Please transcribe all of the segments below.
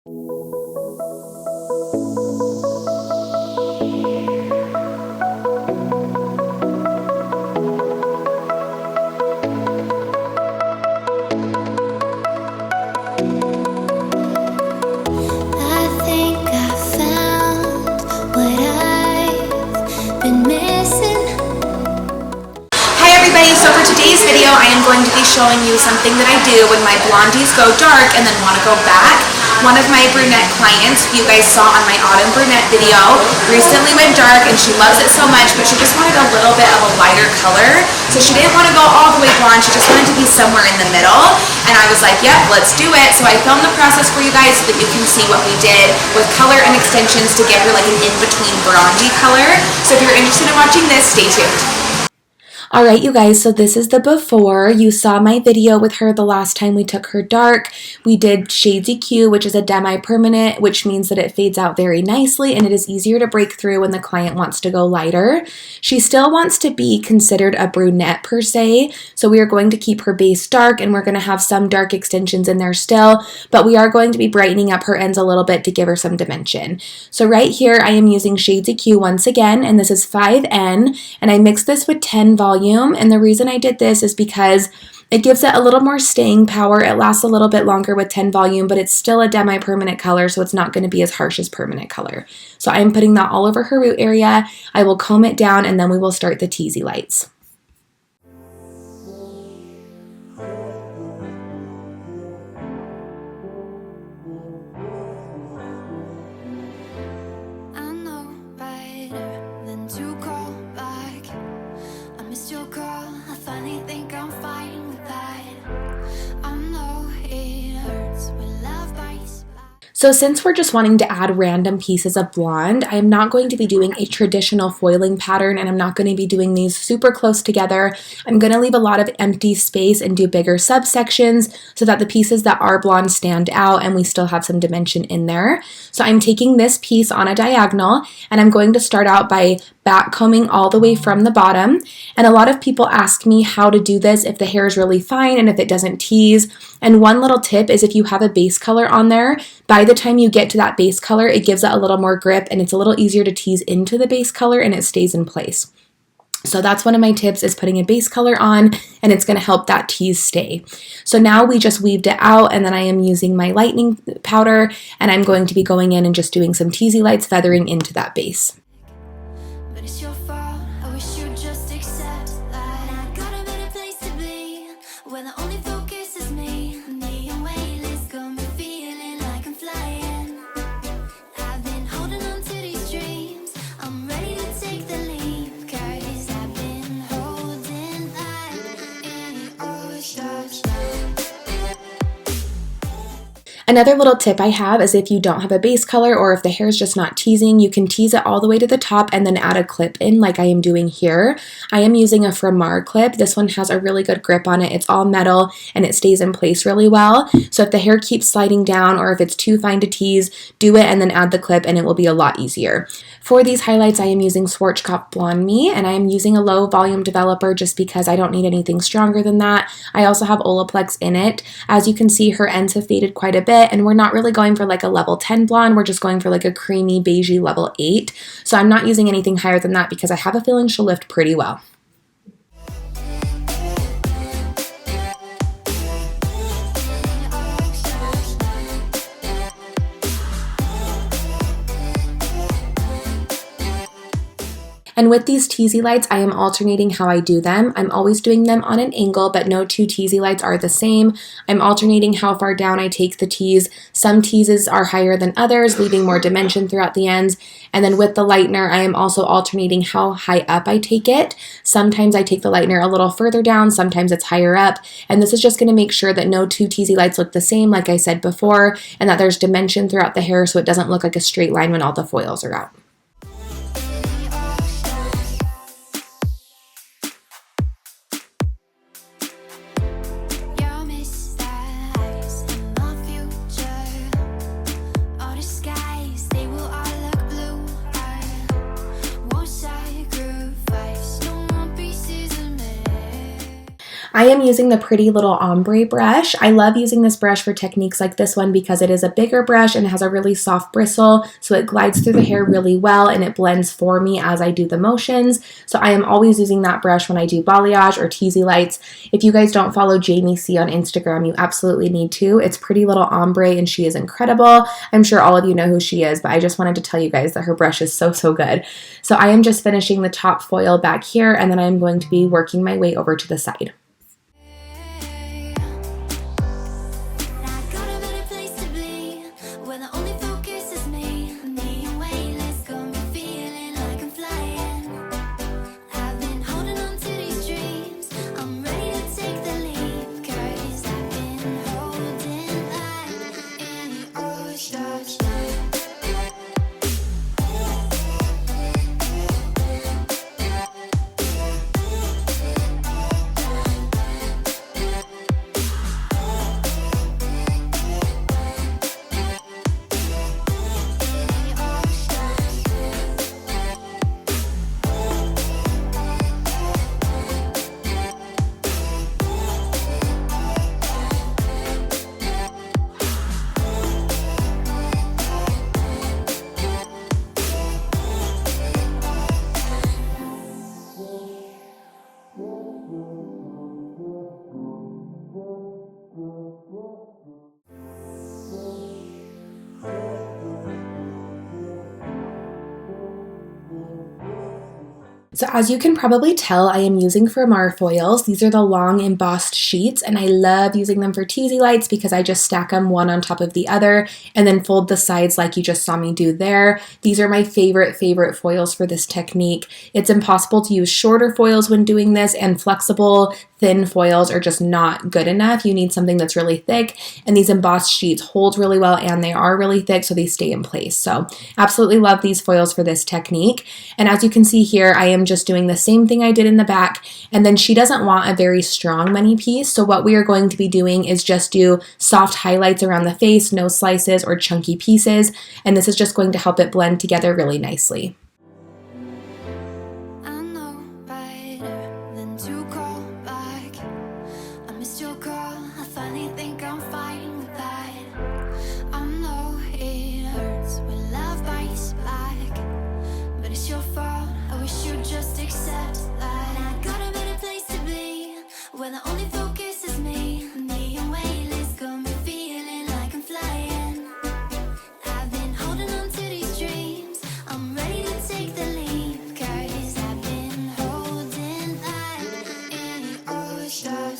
So for today's video, I am going to be showing you something that I do when my blondies go dark and then want to go back. One of my brunette clients, you guys saw on my autumn brunette video, recently went dark and she loves it so much, but she just wanted a little bit of a lighter color. So she didn't want to go all the way blonde, she just wanted to be somewhere in the middle. And I was like, yep, let's do it. So I filmed the process for you guys so that you can see what we did with color and extensions to give her like an in-between Bronde color. So if you're interested in watching this, stay tuned. Alright you guys, so this is the before. You saw my video with her the last time we took her dark. We did Shades EQ, which is a demi-permanent, which means that it fades out very nicely and it is easier to break through when the client wants to go lighter. She still wants to be considered a brunette per se, so we are going to keep her base dark and we're going to have some dark extensions in there still, but we are going to be brightening up her ends a little bit to give her some dimension. So right here I am using Shades EQ once again, and this is 5N, and I mixed this with 10 volume. And the reason I did this is because it gives it a little more staying power. It lasts a little bit longer with 10 volume, but it's still a demi-permanent color, so it's not going to be as harsh as permanent color. So I'm putting that all over her root area. I will comb it down and then we will start the Teasy lights. So since we're just wanting to add random pieces of blonde, I am not going to be doing a traditional foiling pattern, and I'm not going to be doing these super close together. I'm going to leave a lot of empty space and do bigger subsections so that the pieces that are blonde stand out and we still have some dimension in there. So I'm taking this piece on a diagonal and I'm going to start out by back combing all the way from the bottom. And a lot of people ask me how to do this if the hair is really fine and if it doesn't tease. And one little tip is if you have a base color on there, by the time you get to that base color, it gives it a little more grip and it's a little easier to tease into the base color and it stays in place. So that's one of my tips, is putting a base color on, and it's going to help that tease stay. So now we just weaved it out, and then I am using my lightening powder and I'm going to be going in and just doing some Teasy lights feathering into that base. Another little tip I have is if you don't have a base color or if the hair is just not teasing, you can tease it all the way to the top and then add a clip in like I am doing here. I am using a Framar clip. This one has a really good grip on it. It's all metal and it stays in place really well. So if the hair keeps sliding down or if it's too fine to tease, do it and then add the clip and it will be a lot easier. For these highlights, I am using Schwarzkopf Blonde Me, and I am using a low volume developer just because I don't need anything stronger than that. I also have Olaplex in it. As you can see, her ends have faded quite a bit, and we're not really going for like a level 10 blonde. We're just going for like a creamy beigey level 8. So I'm not using anything higher than that because I have a feeling she'll lift pretty well. And with these Teasy lights, I am alternating how I do them. I'm always doing them on an angle, but no two Teasy lights are the same. I'm alternating how far down I take the tease. Some teases are higher than others, leaving more dimension throughout the ends. And then with the lightener, I am also alternating how high up I take it. Sometimes I take the lightener a little further down, sometimes it's higher up. And this is just going to make sure that no two Teasy lights look the same, like I said before, and that there's dimension throughout the hair so it doesn't look like a straight line when all the foils are out. I am using the Pretty Little Ombre brush. I love using this brush for techniques like this one because it is a bigger brush and has a really soft bristle, so it glides through the hair really well and it blends for me as I do the motions. So I am always using that brush when I do balayage or teasy lights. If you guys don't follow Jamie C on Instagram, you absolutely need to. It's Pretty Little Ombre and she is incredible. I'm sure all of you know who she is, but I just wanted to tell you guys that her brush is so good. So I am just finishing the top foil back here, and then I'm going to be working my way over to the side. So as you can probably tell, I am using Firmar foils. These are the long embossed sheets, and I love using them for teasy lights because I just stack them one on top of the other and then fold the sides like you just saw me do there. These are my favorite foils for this technique. It's impossible to use shorter foils when doing this, and flexible thin foils are just not good enough. You need something that's really thick, and these embossed sheets hold really well and they are really thick, so they stay in place. So absolutely love these foils for this technique. And as you can see here, I am just doing the same thing I did in the back, and then she doesn't want a very strong money piece, so what we are going to be doing is just do soft highlights around the face, no slices or chunky pieces, and this is just going to help it blend together really nicely. When the only focus is me and weightless, got me feeling like I'm flying. I've been holding on to these dreams, I'm ready to take the leap, 'cause I've been holding that in the ocean.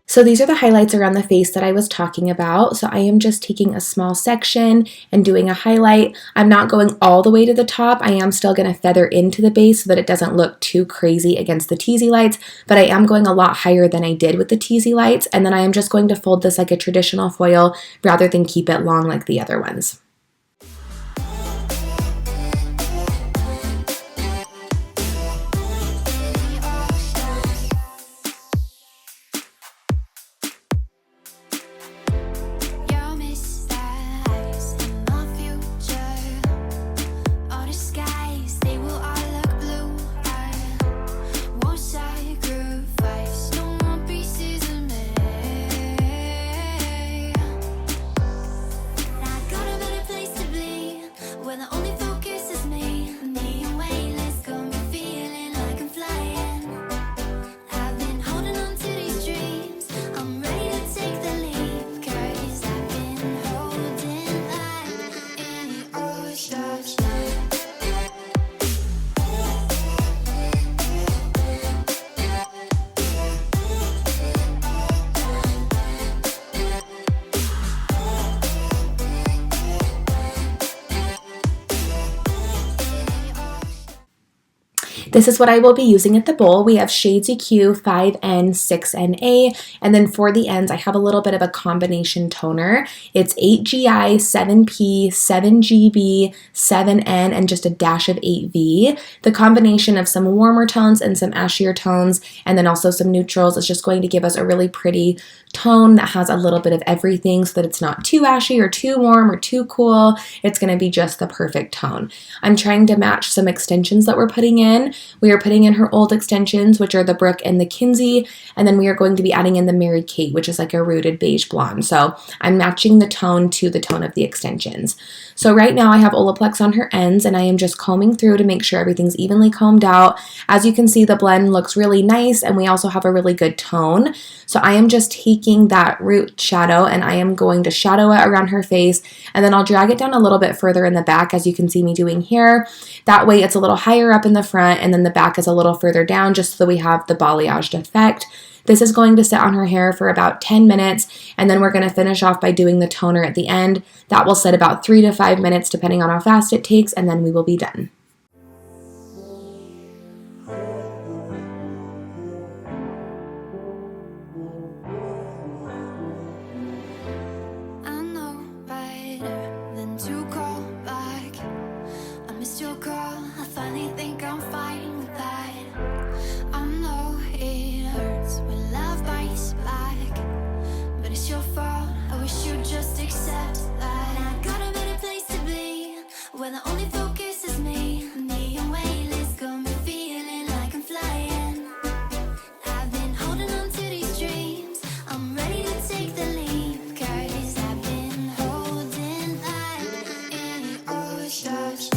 So these are the highlights around the face that I was talking about. So I am just taking a small section and doing a highlight. I'm not going all the way to the top. I am still going to feather into the base so that it doesn't look too crazy against the teasy lights, but I am going a lot higher than I did with the teasy lights. And then I am just going to fold this like a traditional foil rather than keep it long like the other ones. Got a better This is what I will be using at the bowl. We have Shades EQ 5N, 6NA, and then for the ends, I have a little bit of a combination toner. It's 8GI, 7P, 7GB, 7N, and just a dash of 8V. The combination of some warmer tones and some ashier tones, and then also some neutrals, is just going to give us a really pretty tone that has a little bit of everything so that it's not too ashy or too warm or too cool. It's going to be just the perfect tone. I'm trying to match some extensions that we're putting in. We are putting in her old extensions, which are the Brooke and the Kinsey, and then we are going to be adding in the Mary Kate, which is like a rooted beige blonde. So I'm matching the tone to the tone of the extensions. So right now I have Olaplex on her ends, and I am just combing through to make sure everything's evenly combed out. As you can see, the blend looks really nice, and we also have a really good tone. So I am just taking that root shadow and I am going to shadow it around her face, and then I'll drag it down a little bit further in the back, as you can see me doing here. That way it's a little higher up in the front, and then the back is a little further down, just so we have the balayage effect. This is going to sit on her hair for about 10 minutes, and then we're going to finish off by doing the toner at the end. That will sit about 3 to 5 minutes depending on how fast it takes, and then we will be done. I know better than to call back. I missed your call, I finally think I'm fine with that. I know it hurts when love bites back, but it's your fault, I wish you'd just accept that. I got a better place to be, where the only focus is me. The away list got me feeling like I'm flying. I've been holding on to these dreams, I'm ready to take the leap, 'cause I've been holding that in all shots.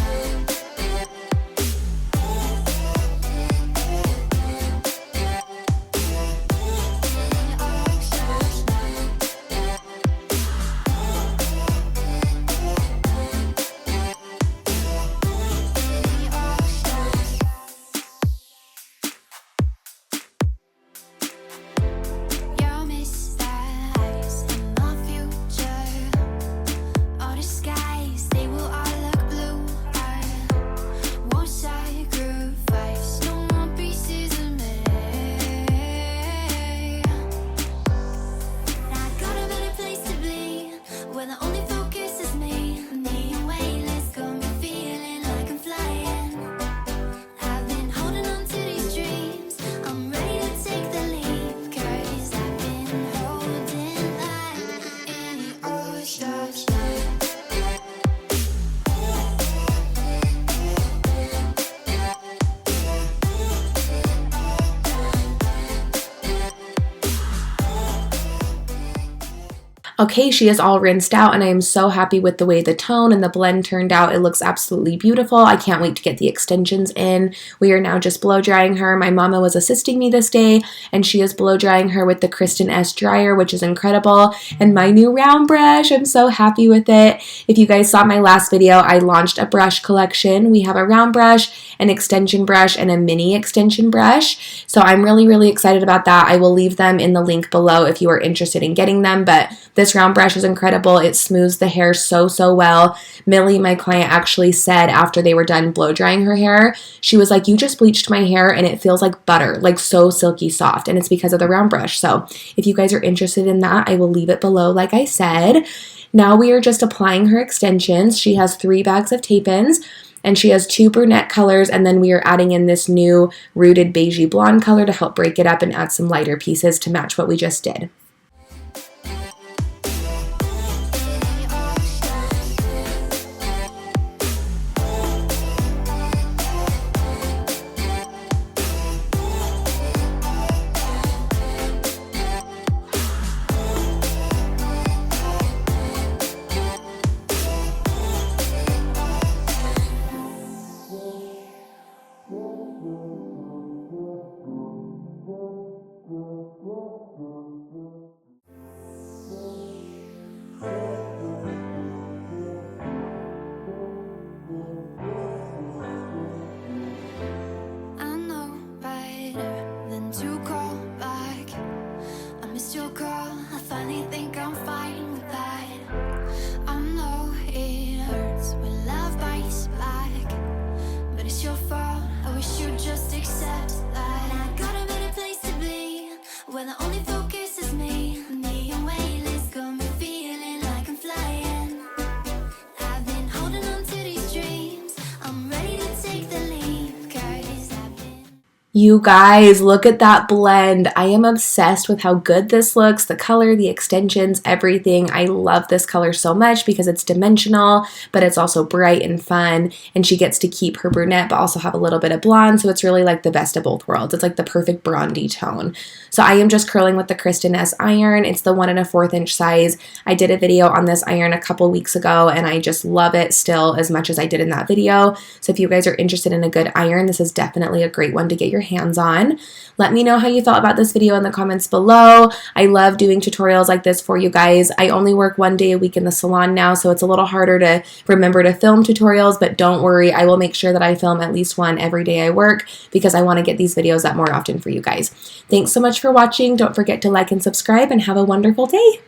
Your missed eyes in my future. All the skies, they will all look blue. I won't sacrifice no more pieces of me. I got a better place to be, where the only focus is me. The away list got me feeling like I'm flying. I've been holding on to these dreams, I'm ready to take the leap, 'cause I've been holding that in all shots. Okay, she is all rinsed out, and I am so happy with the way the tone and the blend turned out. It looks absolutely beautiful. I can't wait to get the extensions in. We are now just blow drying her. My mama was assisting me this day, and she is blow drying her with the Kristen S dryer, which is incredible. And my new round brush, I'm so happy with it. If you guys saw my last video, I launched a brush collection. We have a round brush, an extension brush, and a mini extension brush. So I'm really, really excited about that. I will leave them in the link below if you are interested in getting them, but this round brush is incredible. It smooths the hair so, so well. Millie, my client, actually said after they were done blow drying her hair, she was like, "You just bleached my hair and it feels like butter, like so silky soft," and it's because of the round brush. So if you guys are interested in that, I will leave it below like I said. Now we are just applying her extensions. She has 3 bags of tape-ins, and she has 2 brunette colors, and then we are adding in this new rooted beigey blonde color to help break it up and add some lighter pieces to match what we just did. just accept that I got a better place to be, where the only focus is me. The away list got me feeling like I'm flying. I've been holding on to these dreams. I'm ready to take the leap, 'cause I've been... You guys, look at that blend. I am obsessed with how good this looks, the color, the extensions, everything. I love this color so much because it's dimensional, but it's also bright and fun, and she gets to keep her brunette but also have a little bit of blonde, so it's really like the best of both worlds. It's like the perfect Bronde tone. So I am just curling with the Kristen S iron. It's the 1 1/4 inch size. I did a video on this iron a couple weeks ago, and I just love it still as much as I did in that video. So if you guys are interested in a good iron, this is definitely a great one to get your hands on. Let me know how you thought about this video in the comments below. I love doing tutorials like this for you guys. I only work 1 day a week in the salon now, so it's a little harder to remember to film tutorials, but don't worry, I will make sure that I film at least one every day I work because I want to get these videos up more often for you guys. Thanks so much for watching. Don't forget to like and subscribe, and have a wonderful day.